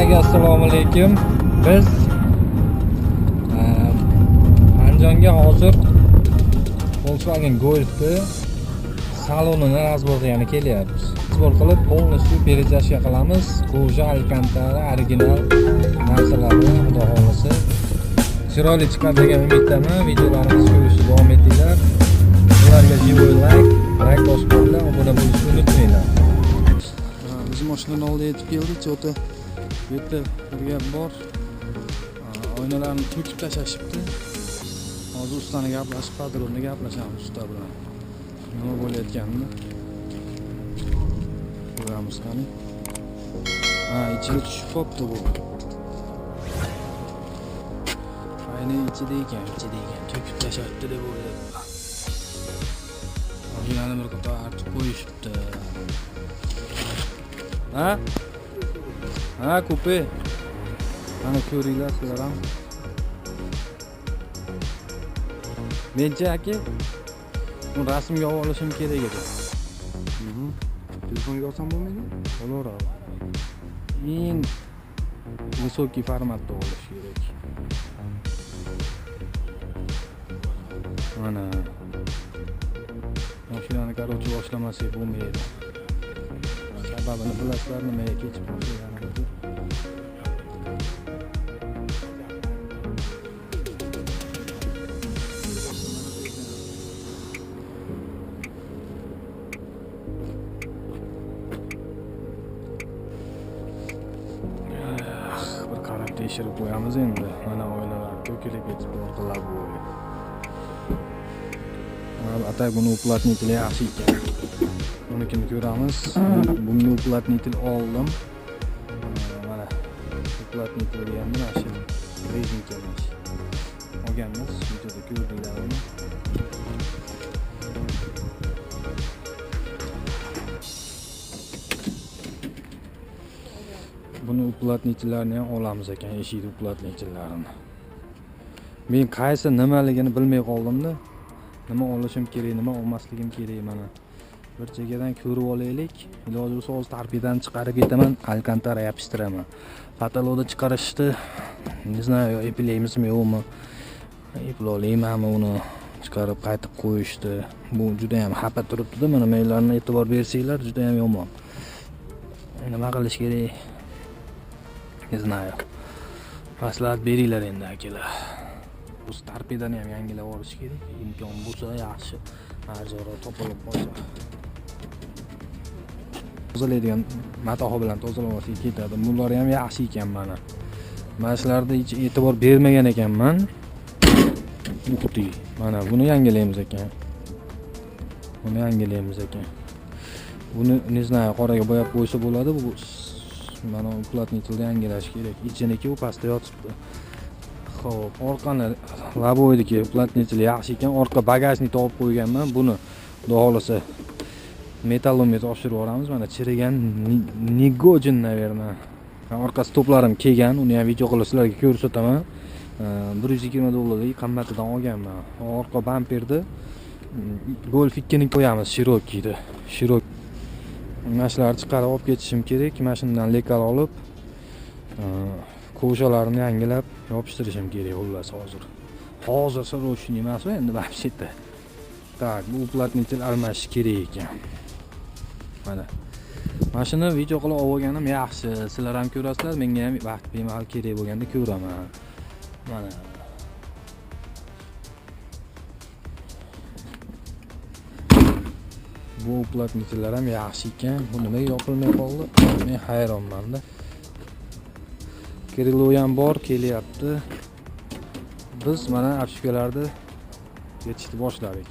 Hammaga assalomu alaykum. Biz Andijonga hozir Volkswagen Golf'ni salonini razborg'ini kelyapmiz. Razbor qilib, полностью перезащита qilamiz. Koja, alkantara, original narsalarni xudo xolasa chiroyli chiqadi degan umiddaman. Videolarimizni ko'rishni davom etinglar. Ularga живой like bosib qo'yinglar, obuna bo'lishni unutmanglar. Biz mashinaning oldiga yetib keldik. Chota bu yerda bir gap bor. Oynalarni to'kib tashlashibdi. Hozir ustani gaplashib, qadronni gaplashamiz usta bilan. Nima bo'layotganini ko'ramiz qani. Ichiga tushib qopti bu. Ayni ichida ekan, to'kib tashlashibdi deb o'yladim. Mashinani bir qator artib qo'yishibdi. Kupe. Mana ko'ringlar sizlar ham. Mencha aka, bu rasmga olishim kerak edi. Telefonga olsam bo'lmaydimi? Bo'laveradi. Eng высокий formatda olish kerak. Mana mashinani qarovchi boshlamasak bo'lmaydi. Sababini bilasizlar, nimaga kechib qolganimizni. Bir qarab tekshirib qo'yamiz endi. Mana oynalar to'kilib ketib orqalab bo'ldi. Atak buni uplatnitel yaxshi ekan. Unikini ko'ramiz. Bunga uplatnitel oldim. Mana uplatnitel deganmi mana shu rezinka emish. Olganmiz, videoda ko'rdinglar uni. Buni uplatnitellarini ham olamiz ekan, eshik uplatnitellarini. Men qaysi nimaligini bilmay qoldim-da. Nima olishim kerak, nima olmasligim kerak mana. Bir chekkadan ko'rib olaylik. Iloji bo'lsa hozir torpedani chiqarib ketaman, alkantara yopishtiraman. Patologda chiqarishdi. Ne знаю, eplaymizmi yo'qmi? Eplolaymanmi uni chiqarib qaytib qo'yishdi. Bu juda ham xafa turibdi-da, mana menlarni e'tibor bersanglar juda ham yomon. Nima qilish kerak? Ne знаю. Maslahat beringlar endi akalar. Bu torpedani ham yangilab olish kerak. Imkon bo'lsa yaxshi. Arzonroq topilib qolsa. Tozalaydigan matoh bilan tozalamasak ketadi. Bular ham yaxshi ekan mana. Mana shularda hech e'tibor bermagan ekanman. Uqti. Mana buni yangilaymiz ekan. Buni ne знаю, qoraga bo'yab qo'ysa bo'ladi. Bu mana uplatnitelni yangilash kerak. Ichiniki u pastda yotibdi. Xo'p, orqani laboydiki uplatnitel yaxshi ekan. Orqa bagajni topib qo'yganman. Buni xudo xolasa metalometr oshirib yuboramiz. Mana chirigan Nigojin naverna. Orqasi to'plarim kelgan. Uni ham video qilib sizlarga ko'rsataman. $120 qimmatidan olganman. Orqa bamperni Golf 2 ni qo'yamiz, Cherokee. Mashinalarni chiqarib olib ketishim kerak. Mashinadan lekal olib, ko'shalarini yangilab yopishtirishim kerak xullas hozir. Hozir sirroshni emas endi вообще-то. Tak, bu uplatnitel almashish kerak ekan. Mana. Mashina video qilib olganim yaxshi. Sizlar ham ko'rasizlar, menga ham vaqt bemalol kerak bo'lganda ko'raman. Mana. Bu uplatniteller ham yaxshi ekan. Bu nimaga yopilmay qoldi? Men hayronman-da. Krilo ham bor, kelyapti. Biz mana apshikalarni yetishni boshladik.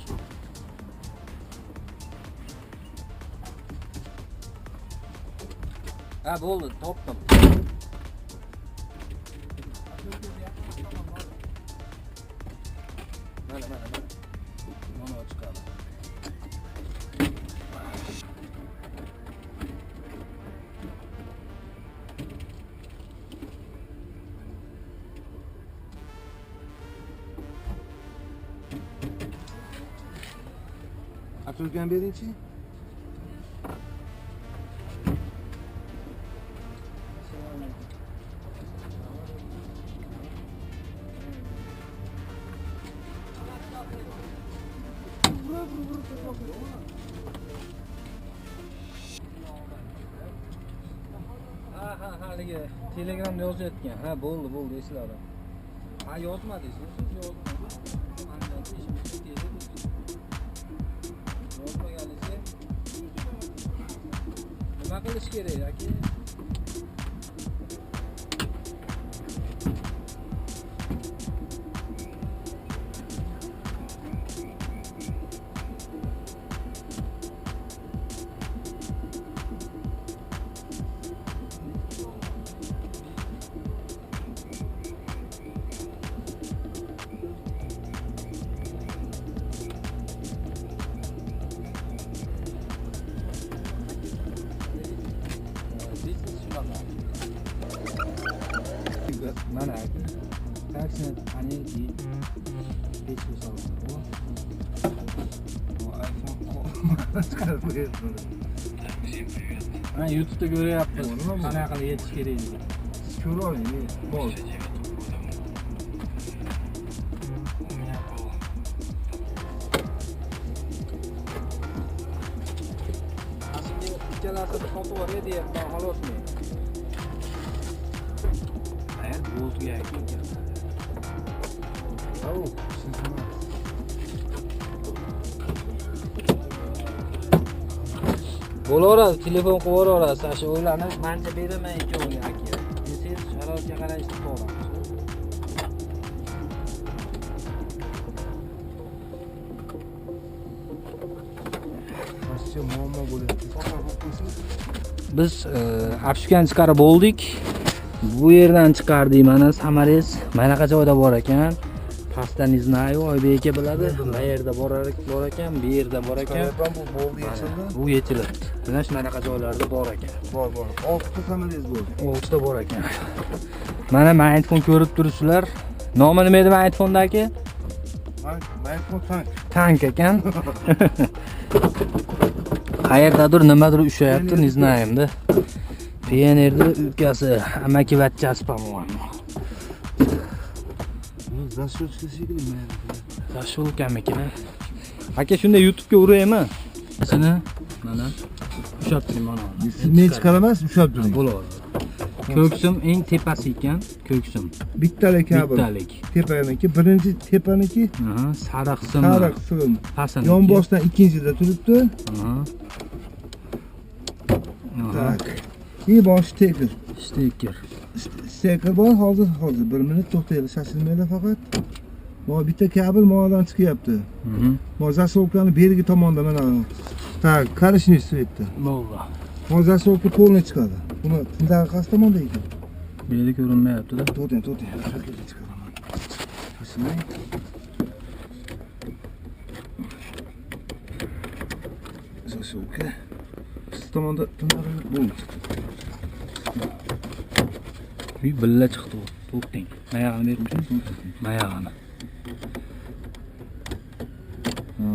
Bo'ldi, topdim. Mana. Mana chiqadi. Atılgan birinci. Ha haligi Telegramda yozayotgan. Ha bo'ldi esladim. Ha yozmadingiz, siz yozmadingiz. Andan ishimiz ketdi. Yozmaganingizga nima qilish kerak yoki? Mana taksini ani di bechu soldi. Bu iPhone chiqarib qo'ydi. Ha YouTube'da ko'ryapmiz. Qanaqa qilib yetish kerakligini. Ko'raylik. Bo'ldi. Aslida ikkalasini sotib yuboray deyapman, xolosmi? Bo'ldiga ekan. Au, bo'laveradi, telefon qilib yuboraverasiz. Shu o'ylanib, mencha beraman ikkoviga aka. Desangiz, sharoitga qarab ishni to'g'ramiz. Mascha muammo bo'lyapti. Biz apshukani chiqarib bo'ldik. Bu yerdan chiqardik, mana Samares manaqa joyda bor ekan. Pastda не знаю, Oybek aka biladi. Bu yerda bor ekan, bu yerda bor ekan. Bu bo'ldi yechildi. Bu yechilibdi. Mana shunaqa joylarda bor ekan. Bor. 6 ta Samares bo'ldi. 6 ta bor ekan. Mana Mindphone ko'rib turibsizlar. Nomi nima edi Mindphone'dagi? Mindphone Tank ekan. Qayerdadir nimadir ushayapti, не знаем-da. Pionerda ukasi, amakivachchasi по-моему. Zashilchi shekilli. Zashilkamikina. Aka shunda YouTube'ga uraymi? Seni mana ushab turing mana. Men chiqaramas, ushab turing. Bo'ladi. Ko'ksim eng tepasi ekan, ko'ksim. Bittalik kabel. Bittalik. Tepaniki, birinchi tepaniki. Sariq sim. Sariq sim. Pasani. Yonboshdan ikkinchida turibdi. Tak. Bosh steker. Steker bor, hozir 1 minut to'xtaylik, shoshilmanglar faqat. Mana bitta kabel mo'adan chiqyapti. Mana zasolkani berigi tomonda mana. Tak, qarishni svetda. Bo'ldi. Mana zasolka polni chiqadi. Buni tindaga qaysi tomonda ekan? Bu yerda ko'rinmayapti-da. To'xtang. Chiqaraman. Shoshilmang. Zasolka. Past tomonda tindaga bo'ldi. Billa chiqdi bu. To'xtang. Mayog'ini berib mayog'ini.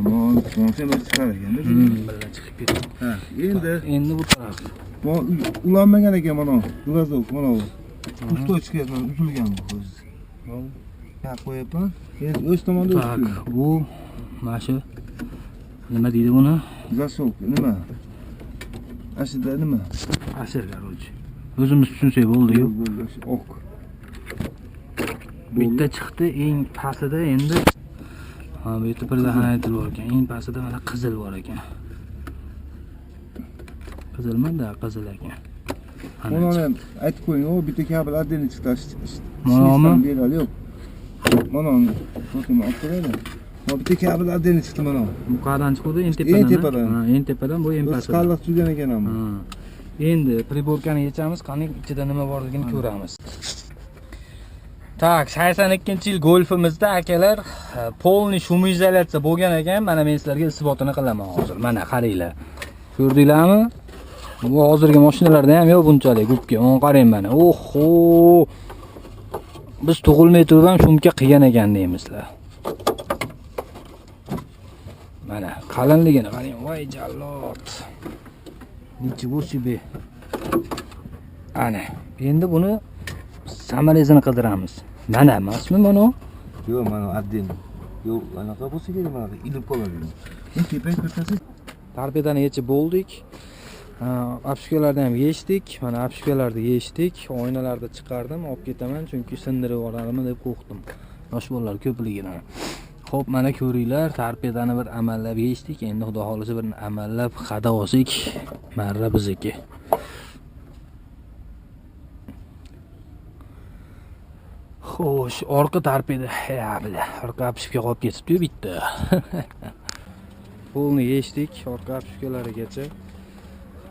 Mana emas chiqar ekan-da. Billa chiqib ketdi. Ha, endi bu taraf. Mana ulanmagan ekan mana. Durazov mana bu. Ustoy chiqyapti, uzilgan bu o'zi. Ha, qo'yapman. Endi o'z tomonda Tak, bu mana shu nima deydi buni? Zasovka nima? Aslida nima? Asir короче. O'zimiz tushunsak bo'ldi-yu. Ok. Bitta chiqdi eng pastida endi. Ha, bu yerda birda hayatli bor ekan. Eng pastida mana qizil bor ekan. Qizilmanda, qizil ekan. Mana ham aytib qo'ying, o bitta kabel отдельно chiqdi. Manami? Yo'q. Mana fotomi olib qo'yaylik. Mana bitta kabel отдельно chiqdi mana. Bu qayerdan chiqdi? Eng tepadan. Ha, eng tepadan bu eng pastda. Qalliq turgan ekan ham. Endi priborkani yechamiz, qani ichida nima borligini ko'ramiz. Tak, 82-yil Golfimizda akalar polni shumoizolyatsiya bo'lgan ekan. Mana men sizlarga isbotini qilaman hozir. Mana qaranglar. Ko'rdinglarmi? Bu hozirgi mashinalarda ham yo'q bunchalik gubga. Mana qarang mana. Oho! Biz tug'ilmay turib ham shumka qilgan ekan deymizlar. Mana qalinligini qarang. Voy jallod. Nechего себе. Ana, endi buni samarasini qidiramiz. Mana emasmi mana? Yo'q, mana отдельно. Yo'q, anaqa bo'lsa kerak, mana ilib qoladi. Kepak ko'rsatsa. Torpedani yechib bo'ldik. Apshkalarni ham yechdik. Mana apshkalarni yechdik. Oynalarni chiqardim, olib ketaman chunki sindirib yuborarmi deb qo'rqdim. Yosh bolalar ko'pligidan. Xo'p, mana ko'ringlar, torpedani bir amallab yechdik. Endi xudo xolisa bir amallab xada olsak, marra bizniki. Xo'sh, orqa torpeda, bila, orqa apshka qolib ketibdi bitta. Polni yechdik, orqa apshkalarigacha.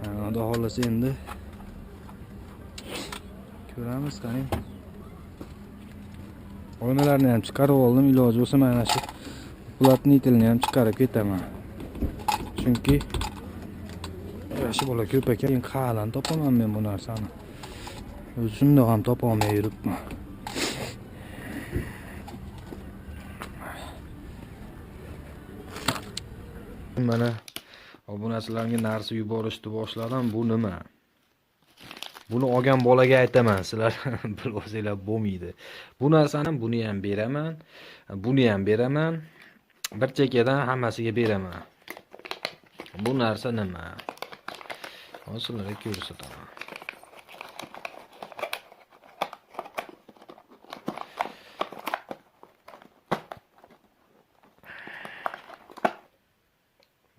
Xudo xolisa endi ko'ramiz, qarang. Oynalarni ham chiqarib oldim, iloji bo'lsa mana shu platnitilni ham chiqarib ketaman. Chunki yosh bola ko'p ekan, qayerdan topaman men bu narsani. O'zi shundoq ham topa olmay yuribman. Mana obunachilarga narsa yuborishni boshladim. Bu nima? Buni olgan bolaga aytaman, sizlar bilib olsanglar bo'lmaydi. Bu narsani buni ham beraman, buni ham beraman. Bir chekkadan hammasiga beraman. Bu narsa nima? Sizlarga ko'rsataman.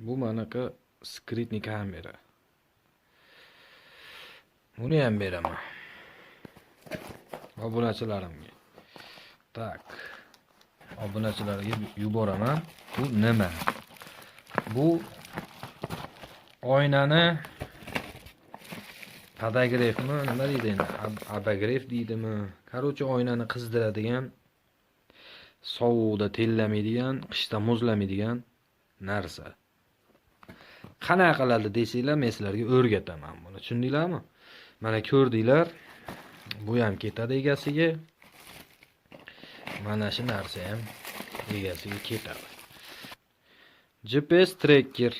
Bu manaqa skritni kamera. Buni ham beraman. Obunachilarimga. Tak. Obunachilarga yuboraman. Bu nima? Bu oynani podografmi, nima deydi endi? Abograf deydimi? Qarochi oynani qizdiradigan, sovuqda tellamaydigan, qishda muzlamaydigan narsa. Qanaqa qiladi desanglar, men sizlarga o'rgataman buni. Tushundinglarmi? Mana ko'rdinglar. Bu ham ketadi egasiga. Mana shu narsa ham egasiga ketadi. GPS tracker.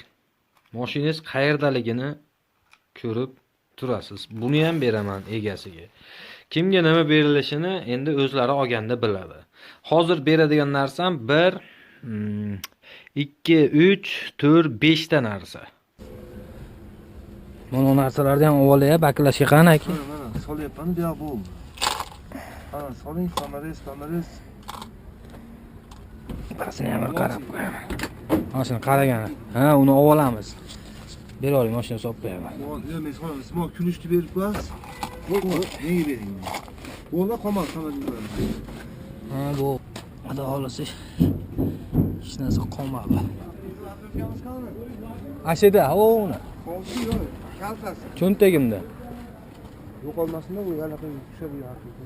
Mashinangiz qayerdaligini ko'rib turasiz. Buni ham beraman egasiga. Kimga nima berilishini endi o'zlari olganda biladi. Hozir beradigan narsam 1 2 3 4 5 ta narsa. Mana narsalarni ham olay, baklashga qani aka? Mana solyapman, bu yoq bo'ldi. Ana soling, samares. Barasini ham qarab qo'yaman. Mashina qaragani. Ha, uni olamiz. Ber oling, mashina solib qo'yaman. Yo'q, men so'radim, siz kulishni berib qo'yasiz. Yo'q, nega bering? Bo'lma, qolmadi, Ha, bu xudo xolisa hech narsa qolmadi. Ashida, uni. Cho'ntagimda. Yo'qolmasin-da, u yana tushib yotibdi.